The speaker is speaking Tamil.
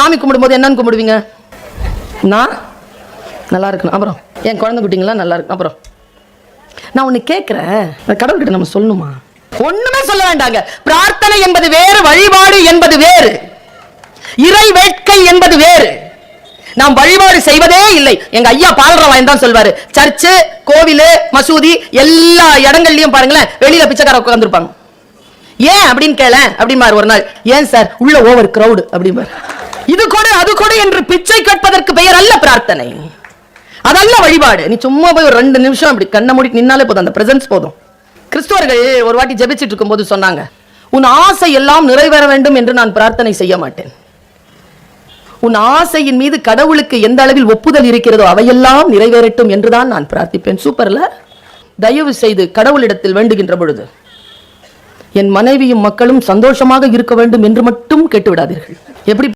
சாமி கும்பிடும்போது என்னன்னு கும்பிடுவீங்க? நான் நல்லா இருக்கணும், அப்புறம் என் குழந்தை குட்டிங்களாம் நல்லா இருக்கும், அப்புறம் நான் ஒன்று கேட்குறேன், கடவுள்கிட்ட நம்ம சொல்லணுமா? ஒண்ணுமே சொல்ல வேண்டாங்க. பிரார்த்தனை என்பது வேறு, வழிபாடு என்பது வேறு, இறை வேட்கை என்பது வேறு. நாம் வழிபாடு செய்வதே இல்லை. எங்க ஐயா பாலராவாயன் தான் சொல்வாரு, சர்ச்சு, கோவிலு, மசூதி எல்லா இடங்கள்லயும் பாருங்களேன் வெளியில பிச்சைக்கார உட்கார்ந்துருப்பாங்க. ஏன் அப்படின்னு கேள அப்படிமாரு ஒரு நாள். ஏன் சார்? உள்ள ஓவர் கிரவுட் அப்படிமாரு. இது கொடு அது கொடு என்று பிச்சை கேட்பதற்கு பெயர் அல்ல பிரார்த்தனை, அதல்ல வழிபாடு. நீ சும்மா போய் ஒரு 2 நிமிஷம் அப்படி கண்ணை மூடி நின்னாலே போதும், அந்த பிரசன்ஸ் போதும். கிறிஸ்துவர்கள் ஒரு வாட்டி ஜெபிச்சிட்டு இருக்கும் போது சொன்னாங்க, உன் ஆசை எல்லாம் நிறைவேற வேண்டும் என்று நான் பிரார்த்தனை செய்ய மாட்டேன். உன் ஆசையின் மீது கடவுளுக்கு எந்த அளவில் ஒப்புதல் இருக்கிறதோ அவையெல்லாம் நிறைவேறட்டும் என்றுதான் நான் பிரார்த்திப்பேன். சூப்பர்ல. தயவு செய்து கடவுளிடத்தில் வேண்டுகின்ற பொழுது என் மனைவியும் மக்களும் சந்தோஷமாக இருக்க வேண்டும் என்று மட்டும் கேட்டு விடாதீர்கள். எப்படி